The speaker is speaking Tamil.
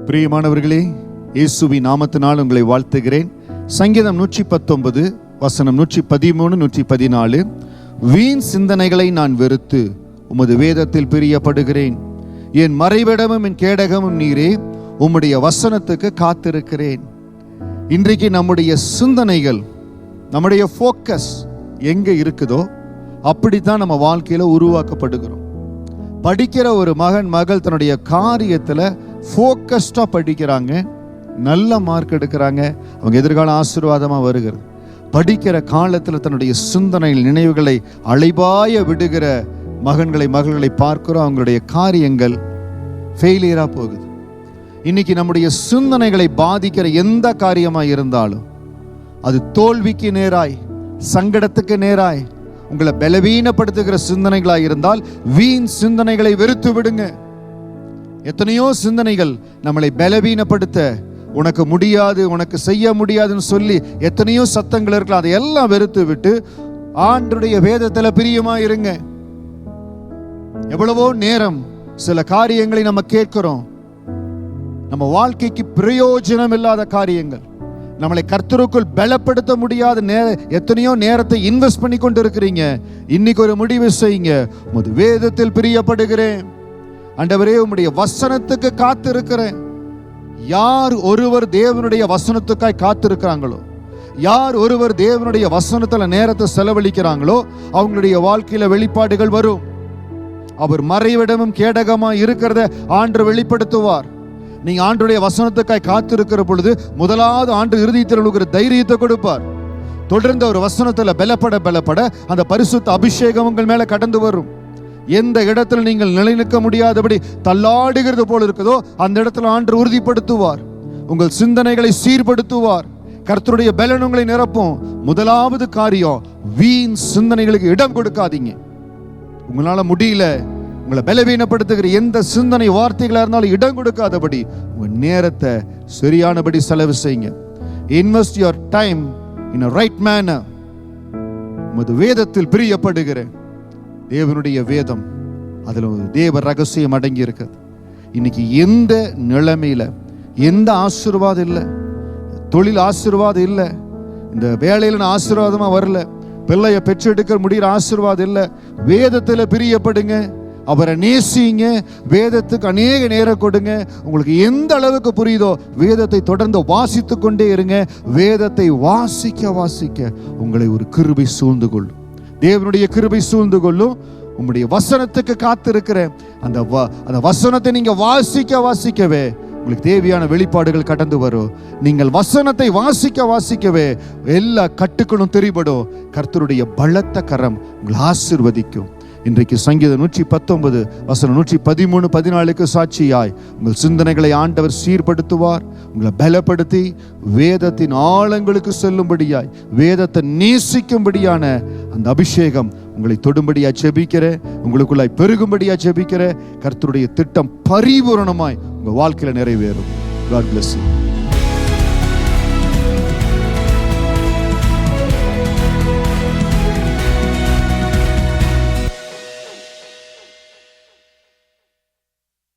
பிரியமானவர்களே, இயேசுவின் நாமத்தினால் உங்களை வாழ்த்துகிறேன். சங்கீதம் 119 வசனம் 113 114. வீண் சிந்தனைகளை நான் வெறுத்து உமது வேதத்தில் பிரியப்படுகிறேன். என் மறைவிடமும் என் கேடகமும் நீரே, உம்முடைய வசனத்துக்கு காத்திருக்கிறேன். இன்றைக்கு நம்முடைய சிந்தனைகள், நம்முடைய ஃபோக்கஸ் எங்க இருக்குதோ அப்படித்தான் நம்ம வாழ்க்கையில உருவாக்கப்படுகிறோம். படிக்கிற ஒரு மகள் தன்னுடைய காரியத்துல ஃபோக்கஸ்டா படிக்கிறாங்க, நல்ல மார்க் எடுக்கிறாங்க, அவங்க எதிர்கால ஆசீர்வாதமா வருகிறது. படிக்கிற காலத்துல தன்னுடைய சிந்தனைகள் நினைவுகளை அலைபாய விடுகிற மகள்களை பார்க்கிறோம். அவங்களுடைய காரியங்கள் ஃபெயிலியரா போகுது. இன்னைக்கு நம்முடைய சிந்தனைகளை பாதிக்கிற எந்த காரியமா இருந்தாலும் அது தோல்விக்கு நேராய், சங்கடத்துக்கு நேராய், உங்களை பலவீனப்படுத்துகிற சிந்தனைகளாக இருந்தால் வீண் சிந்தனைகளை வெறுத்து விடுங்க. எத்தனையோ சிந்தனைகள் நம்மளை பலவீனப்படுத்த, உனக்கு முடியாது, உனக்கு செய்ய முடியாதுன்னு சொல்லி எத்தனையோ சத்தங்கள் இருக்கலாம். அதையெல்லாம் வெறுத்து விட்டு ஆண்டவருடைய வேதத்துல பிரியமா இருங்க. எவ்வளவோ நேரம் சில காரியங்களை நம்ம கேட்கிறோம், நம்ம வாழ்க்கைக்கு பிரயோஜனம் இல்லாத காரியங்கள், நம்மளை கர்த்தருக்குள் பலப்படுத்த முடியாத எத்தனையோ நேரத்தை இன்வெஸ்ட் பண்ணி கொண்டு இருக்கிறீங்க. இன்னைக்கு ஒரு முடிவு செய்யுங்க. உமது வேதத்தில் பிரியப்படுகிறேன் ஆண்டவரே, உம்முடைய வசனத்துக்கு காத்திருக்கிறேன். யார் ஒருவர் தேவனுடைய வசனத்துக்காய் காத்திருக்கிறாங்களோ, யார் ஒருவர் தேவனுடைய வசனத்துல நேரத்தை செலவழிக்கிறாங்களோ அவங்களுடைய வாழ்க்கையில வெளிப்பாடுகள் வரும். அவர் மறைவிடமும் கேடகமா இருக்கிறத ஆண்டவர் வெளிப்படுத்துவார். நீங்க ஆண்டுடைய வசனத்துக்காய் காத்திருக்கிற பொழுது முதலாவது ஆண்டு இறுதியில் உங்களுக்கு தைரியத்தை கொடுப்பார். தொடர்ந்து ஒரு வசனத்துல பலப்பட அந்த பரிசுத்த அபிஷேகம் உங்கள் மேல கடந்து வரும். எந்த இடத்துல நீங்கள் நிலைநிற்க முடியாதபடி தள்ளாடுகிறது போல இருக்குதோ அந்த இடத்துல ஆண்டு உறுதிப்படுத்துவார். உங்கள் சிந்தனைகளை சீர்படுத்துவார். கர்த்தருடைய பலன் உங்களை நிரப்பும். முதலாவது காரியம், வீண் சிந்தனைகளுக்கு இடம் கொடுக்காதீங்க. உங்களால முடியல, உங்களை பலவீனப்படுத்துகிற எந்த சிந்தனை வார்த்தைகளா இருந்தாலும் இடம் கொடுக்காதபடி உங்க நேரத்தை சரியானபடி செலவு செய்யுங்க. Invest your time in a right manner. உமது வேதத்தில் பிரியப்படுகிறேன். தேவனுடைய வேதம், அதுல ஒரு தேவ ரகசியம் அடங்கி இருக்கிறது. இன்னைக்கு எந்த நிலைமையில எந்த ஆசீர்வாதம் இல்லை, தொழில் ஆசீர்வாதம் இல்லை, இந்த வேலையில நான் ஆசீர்வாதமா வரல, பிள்ளைய பெற்றெடுக்க முடிகிற ஆசீர்வாதம் இல்லை, வேதத்துல பிரியப்படுங்க, அவரை நேசிங்க, வேதத்துக்கு அநேக நேரம் கொடுங்க. உங்களுக்கு எந்த அளவுக்கு புரியுதோ வேதத்தை தொடர்ந்து வாசித்து கொண்டே இருங்க. வேதத்தை வாசிக்க உங்களை ஒரு கிருபை சூழ்ந்து கொள்ளும். தேவனுடைய கிருபை சூழ்ந்து கொள்ளும். உங்களுடைய வசனத்துக்கு காத்திருக்கிற அந்த வசனத்தை நீங்க வாசிக்கவே உங்களுக்கு தேவையான வெளிப்பாடுகள் கடந்து வரும். நீங்கள் வசனத்தை வாசிக்கவே எல்லா கட்டுக்களும் தெரிபடும். கர்த்தருடைய பலத்த கரம் உங்களை ஆசீர்வதிக்கும். இன்றைக்கு சங்கீதம் 119 வசனம் 113 14 சாட்சியாய் உங்கள் சிந்தனைகளை ஆண்டவர் சீர்படுத்துவார். உங்களை பலப்படுத்தி வேதத்தின் ஆழங்களுக்கு செல்லும்படியாய், வேதத்தை நேசிக்கும்படியான அந்த அபிஷேகம் உங்களை தொடும்படியா ஜெபிக்கிற, உங்களுக்குள்ளாய் பெருகும்படியா ஜெபிக்கிற. கர்த்தருடைய திட்டம் பரிபூரணமாய் உங்க வாழ்க்கையில நிறைவேறும். God bless you.